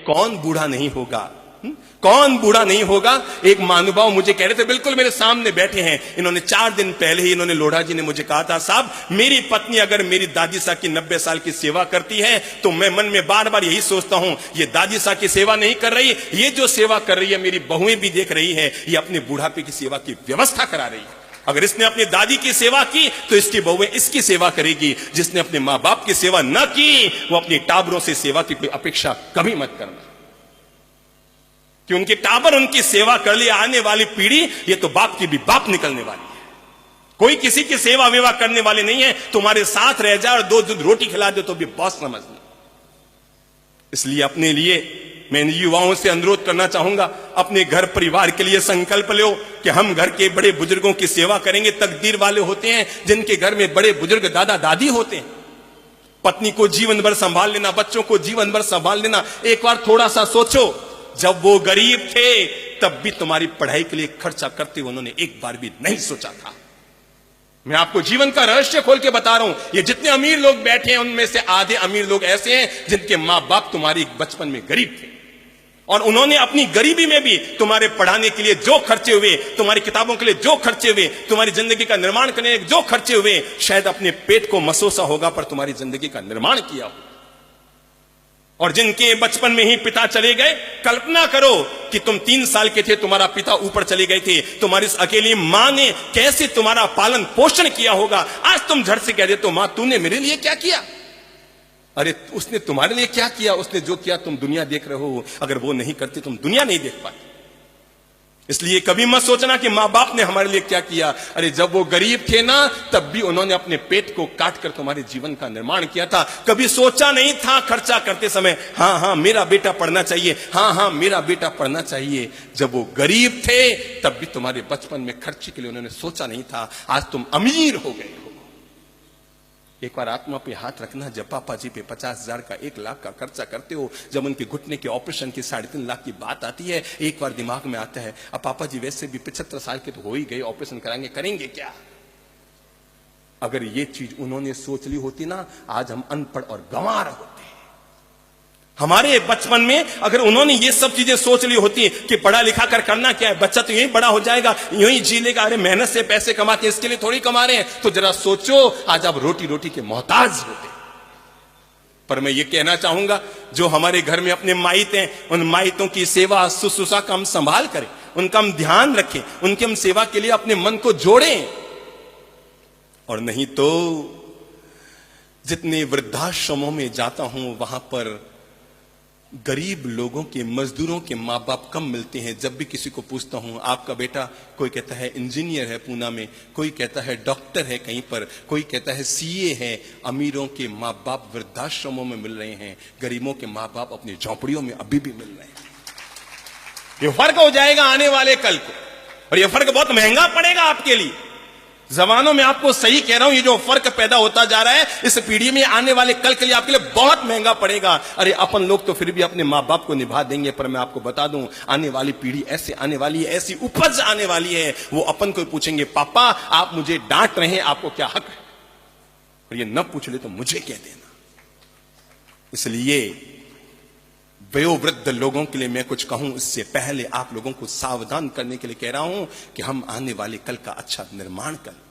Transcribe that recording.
कौन बूढ़ा नहीं होगा? कौन बूढ़ा नहीं होगा? एक महानुभाव मुझे कह रहे थे, बिल्कुल मेरे सामने बैठे हैं, इन्होंने 4 दिन पहले ही इन्होंने लोढ़ा जी ने मुझे कहा था, साहब मेरी पत्नी अगर मेरी दादी साहब की 90 साल की सेवा करती है तो मैं मन में बार बार यही सोचता हूं, ये दादी साहब की सेवा नहीं कर रही, ये जो सेवा कर रही है मेरी बहुएं भी देख रही है, ये अपने बुढ़ापे की सेवा की व्यवस्था करा रही है। अगर इसने अपनी दादी की सेवा की तो इसकी बहुएं इसकी सेवा करेगी। जिसने अपने मां बाप की सेवा न की वो अपनी टाबरों से सेवा की कोई अपेक्षा कभी मत करना, कि उनके टाबर उनकी सेवा कर ले, आने वाली पीढ़ी ये तो बाप की भी बाप निकलने वाली है। कोई किसी की सेवा वेवा करने वाले नहीं है, तुम्हारे साथ रह जाए और 2 दूध रोटी खिला दे तो भी बॉस समझ लो। इसलिए अपने लिए मैं युवाओं से अनुरोध करना चाहूंगा, अपने घर परिवार के लिए संकल्प लो कि हम घर के बड़े बुजुर्गों की सेवा करेंगे। तकदीर वाले होते हैं जिनके घर में बड़े बुजुर्ग दादा दादी होते हैं। पत्नी को जीवन भर संभाल लेना, बच्चों को जीवन भर संभाल लेना। एक बार थोड़ा सा सोचो, जब वो गरीब थे तब भी तुम्हारी पढ़ाई के लिए खर्चा करते उन्होंने एक बार भी नहीं सोचा था। मैं आपको जीवन का रहस्य खोल के बता रहा हूं, ये जितने अमीर लोग बैठे हैं उनमें से आधे अमीर लोग ऐसे हैं जिनके मां बाप तुम्हारी बचपन में गरीब थे और उन्होंने अपनी गरीबी में भी तुम्हारे पढ़ाने के लिए जो खर्चे हुए, तुम्हारी किताबों के लिए जो खर्चे हुए, तुम्हारी जिंदगी का निर्माण करने के जो खर्चे हुए, शायद अपने पेट को मसोसा होगा पर तुम्हारी जिंदगी का निर्माण किया हो। और जिनके बचपन में ही पिता चले गए, कल्पना करो कि तुम 3 साल के थे, तुम्हारा पिता ऊपर चले गए थे, तुम्हारी इस अकेली मां ने कैसे तुम्हारा पालन पोषण किया होगा। आज तुम झट से कह देते हो, मां तूने मेरे लिए क्या किया? अरे उसने तुम्हारे लिए क्या किया? उसने जो किया तुम दुनिया देख रहे हो, अगर वो नहीं करती तुम दुनिया नहीं देख पाते। इसलिए कभी मत सोचना कि मां बाप ने हमारे लिए क्या किया। अरे जब वो गरीब थे ना तब भी उन्होंने अपने पेट को काट कर तुम्हारे जीवन का निर्माण किया था। कभी सोचा नहीं था खर्चा करते समय, हाँ मेरा बेटा पढ़ना चाहिए, हाँ मेरा बेटा पढ़ना चाहिए। जब वो गरीब थे तब भी तुम्हारे बचपन में खर्चे के लिए उन्होंने सोचा नहीं था। आज तुम अमीर हो गए हो। एक बार आत्मा पे हाथ रखना, जब पापा जी पे 50,000 का 1 लाख का खर्चा करते हो, जब उनके घुटने के ऑपरेशन की 3.5 लाख की बात आती है, एक बार दिमाग में आता है, अब पापा जी वैसे भी 75 साल के तो हो ही गए, ऑपरेशन कराएंगे, करेंगे क्या? अगर ये चीज उन्होंने सोच ली होती ना, आज हम अनपढ़ और गंवार होते। हमारे बचपन में अगर उन्होंने ये सब चीजें सोच ली होती कि पढ़ा लिखा कर करना क्या है, बच्चा तो यही बड़ा हो जाएगा, यूं ही जी लेगा, अरे मेहनत से पैसे कमाते हैं इसके लिए थोड़ी कमा रहे हैं, तो जरा सोचो आज आप रोटी रोटी के मोहताज होते। पर मैं ये कहना चाहूंगा, जो हमारे घर में अपने माइत हैं, उन माइतों की सेवा शुश्रूषा का हम संभाल करें, उनका हम ध्यान रखें, उनकी हम सेवा के लिए अपने मन को जोड़ें। और नहीं तो जितने वृद्धाश्रमों में जाता हूं वहां पर गरीब लोगों के, मजदूरों के माँ बाप कम मिलते हैं। जब भी किसी को पूछता हूं, आपका बेटा, कोई कहता है इंजीनियर है पूना में, कोई कहता है डॉक्टर है कहीं पर, कोई कहता है सीए है। अमीरों के माँ बाप वृद्धाश्रमों में मिल रहे हैं, गरीबों के माँ बाप अपनी झोंपड़ियों में अभी भी मिल रहे हैं। ये फर्क हो जाएगा आने वाले कल को, और ये फर्क बहुत महंगा पड़ेगा आपके लिए। जमानों में आपको सही कह रहा हूं, ये जो फर्क पैदा होता जा रहा है इस पीढ़ी में, आने वाले कल के लिए आपके लिए बहुत महंगा पड़ेगा। अरे अपन लोग तो फिर भी अपने माँ बाप को निभा देंगे, पर मैं आपको बता दूं, आने वाली पीढ़ी ऐसे आने वाली है, ऐसी उपज आने वाली है, वो अपन को पूछेंगे, पापा आप मुझे डांट रहे हैं, आपको क्या हक है? और ये न पूछ ले तो मुझे कह देना। इसलिए वयोवृद्ध लोगों के लिए मैं कुछ कहूं इससे पहले आप लोगों को सावधान करने के लिए कह रहा हूं कि हम आने वाले कल का अच्छा निर्माण करें।